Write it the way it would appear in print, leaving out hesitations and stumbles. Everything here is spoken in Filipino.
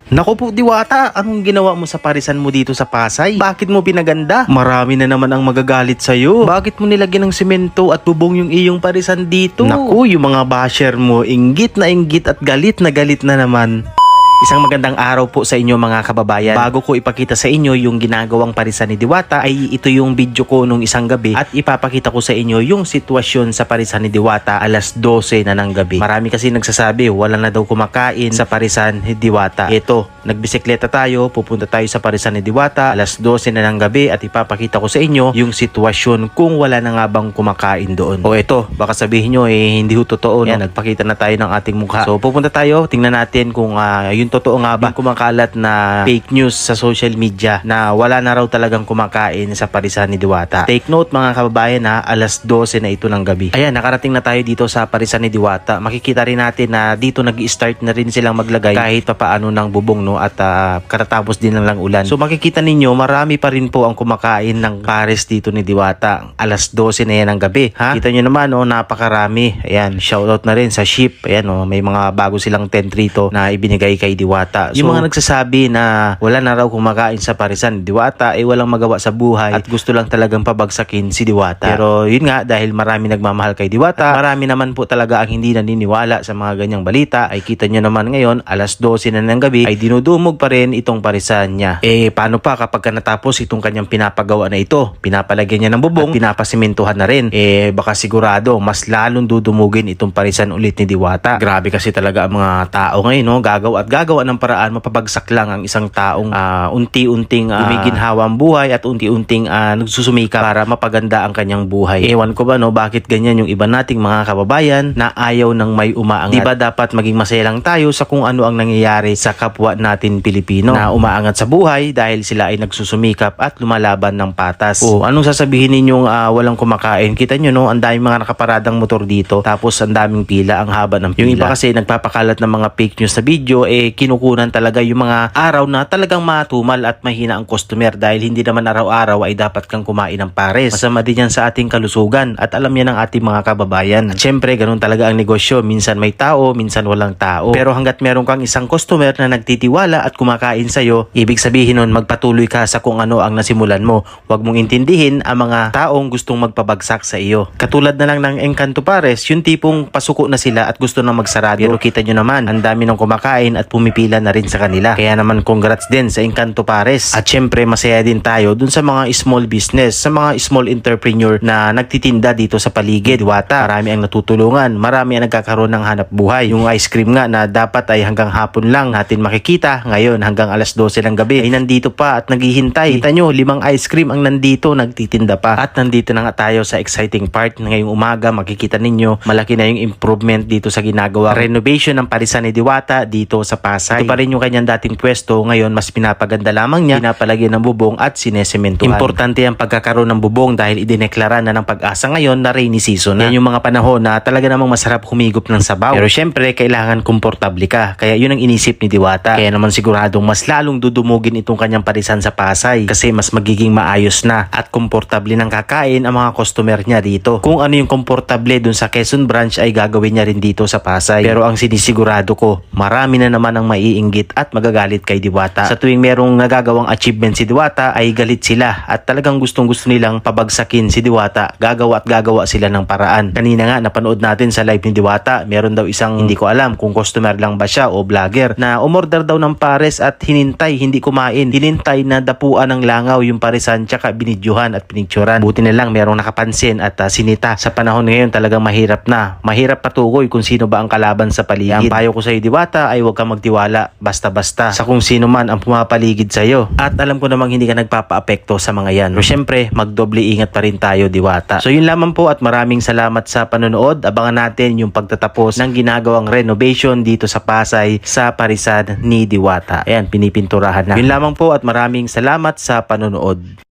Naku po Diwata, anong ginawa mo sa parisan mo dito sa Pasay? Bakit mo pinaganda? Marami na naman ang magagalit sa'yo. Bakit mo nilagyan ng semento at bubong yung iyong parisan dito? Naku, yung mga basher mo, inggit at galit na naman. Isang magandang araw po sa inyo mga kababayan. Bago ko ipakita sa inyo yung ginagawang parisan ni Diwata ay ito yung video ko nung isang gabi at ipapakita ko sa inyo yung sitwasyon sa parisan ni Diwata alas 12 na ng gabi. Marami kasi nagsasabi wala na daw kumakain sa parisan ni Diwata. Ito, nagbisikleta tayo, pupunta tayo sa parisan ni Diwata alas 12 na ng gabi at ipapakita ko sa inyo yung sitwasyon kung wala na nga bang kumakain doon. O ito, baka sabihin nyo hindi ho totoo. Yan, nagpakita na tayo ng ating mukha. So pupunta tayo, tingnan natin kung yung totoo nga ba yung kumakalat na fake news sa social media na wala na raw talagang kumakain sa parisan ni Diwata. Take note mga kababayan ha, alas 12 na ito ng gabi. Ayan, nakarating na tayo dito sa parisan ni Diwata. Makikita rin natin na dito nag-i-start na rin silang maglagay kahit papaano ng bubong no at katatapos din lang ulan. So makikita ninyo marami pa rin po ang kumakain ng pares dito ni Diwata. Alas 12 na yan ng gabi ha. Kita nyo naman napakarami. Ayan, shoutout na rin sa ship. Ayan may mga bago silang tent rito na ibinigay kay Diwata. So, yung mga nagsasabi na wala na raw kumakain sa parisan ni Diwata ay walang magawa sa buhay at gusto lang talagang pabagsakin si Diwata. Pero yun nga, dahil marami nagmamahal kay Diwata, marami naman po talaga ang hindi naniniwala sa mga ganyang balita. Ay kita nyo naman ngayon, alas 12 na ng gabi ay dinudumog pa rin itong parisan niya. Paano pa kapag natapos itong kanyang pinapagawa na ito? Pinapalagyan niya ng bubong at pinapasimentuhan na rin. Baka sigurado mas lalong dudumugin itong parisan ulit ni Diwata. Grabe kasi talaga ang mga tao ngayon gagawa ng paraan mapabagsak lang ang isang taong unti-unting gumiginhawa ang buhay at unti-unting nagsusumika para mapaganda ang kanyang buhay. Ewan ko ba bakit ganyan yung iba nating mga kababayan na ayaw ng may umaangat. Diba dapat maging masaya lang tayo sa kung ano ang nangyayari sa kapwa natin Pilipino na umaangat sa buhay dahil sila ay nagsusumikap at lumalaban ng patas. Anong sasabihin ninyong walang kumakain? Kita nyo ang daming mga nakaparadang motor dito tapos ang daming pila, ang haba ng pila. Yung iba kasi nagpapakalat ng mga fake news sa video kinukunan talaga yung mga araw na talagang matumal at mahina ang customer dahil hindi naman araw-araw ay dapat kang kumain ng pares. Masama din yan sa ating kalusugan at alam yan ng ating mga kababayan. At syempre, ganun talaga ang negosyo. Minsan may tao, minsan walang tao. Pero hanggat meron kang isang customer na nagtitiwala at kumakain sa'yo, ibig sabihin nun magpatuloy ka sa kung ano ang nasimulan mo. Huwag mong intindihin ang mga taong gustong magpabagsak sa iyo. Katulad na lang ng Encanto Pares, yung tipong pasuko na sila at gusto na magsarado. Pero kita nyo naman, ang dami ng kumakain at pumipila na rin sa kanila. Kaya naman congrats din sa Encanto Pares. At syempre masaya din tayo dun sa mga small business, sa mga small entrepreneur na nagtitinda dito sa paligid Diwata. Marami ang natutulungan, marami ang nagkakaroon ng hanap buhay. Yung ice cream nga na dapat ay hanggang hapon lang natin makikita, ngayon hanggang alas 12 ng gabi ay nandito pa at naghihintay. Kita nyo, 5 ice cream ang nandito, nagtitinda pa. At nandito na nga tayo sa exciting part. Ngayong umaga makikita ninyo malaki na yung improvement dito sa ginagawa renovation ng parisan ni Diwata dito sa Pasay. Ito pa rin yung kanyang dating pwesto, ngayon mas pinapaganda lamang niya, pinapalagyan ng bubong at sinesementuhan. Importante ang pagkakaroon ng bubong dahil idineklara na ng Pag-asa ngayon na rainy season na. Yan yung mga panahon na talaga namang masarap humigop ng sabaw. Pero syempre kailangan komportable ka. Kaya yun ang inisip ni Diwata. Kaya naman siguradong mas lalong dudumugin itong kanyang parisan sa Pasay kasi mas magiging maayos na at komportable nang kakain ang mga customer niya dito. Kung ano yung komportable dun sa Quezon branch ay gagawin niya rin dito sa Pasay. Pero ang sinisigurado ko, marami na naman ang maiinggit at magagalit kay Diwata. Sa tuwing merong nagagawang achievement si Diwata ay galit sila at talagang gustong-gusto nilang pabagsakin si Diwata. Gagawa sila ng paraan. Kanina nga napanood natin sa live ni Diwata, meron daw isang hindi ko alam kung customer lang ba siya o vlogger na umorder daw ng pares at hinintay, hindi kumain. Hinintay na dapuan ng langaw yung paresan tsaka binidyohan at pinicturan. Buti na lang merong nakapansin at sinita. Sa panahon ngayon talagang mahirap na. Mahirap patukoy kung sino ba ang kalaban sa paligid. Ang payo ko sa iyo Diwata ay huwag kang magtiwala basta-basta sa kung sino man ang pumapaligid sa iyo. At alam ko namang hindi ka nagpapa-apekto sa mga yan. Pero syempre, magdoble ingat pa rin tayo Diwata. So yun lamang po at maraming salamat sa panonood. Abangan natin yung pagtatapos ng ginagawang renovation dito sa Pasay sa parisan ni Diwata. Ayan, pinipinturahan na. Yun lamang po at maraming salamat sa panonood.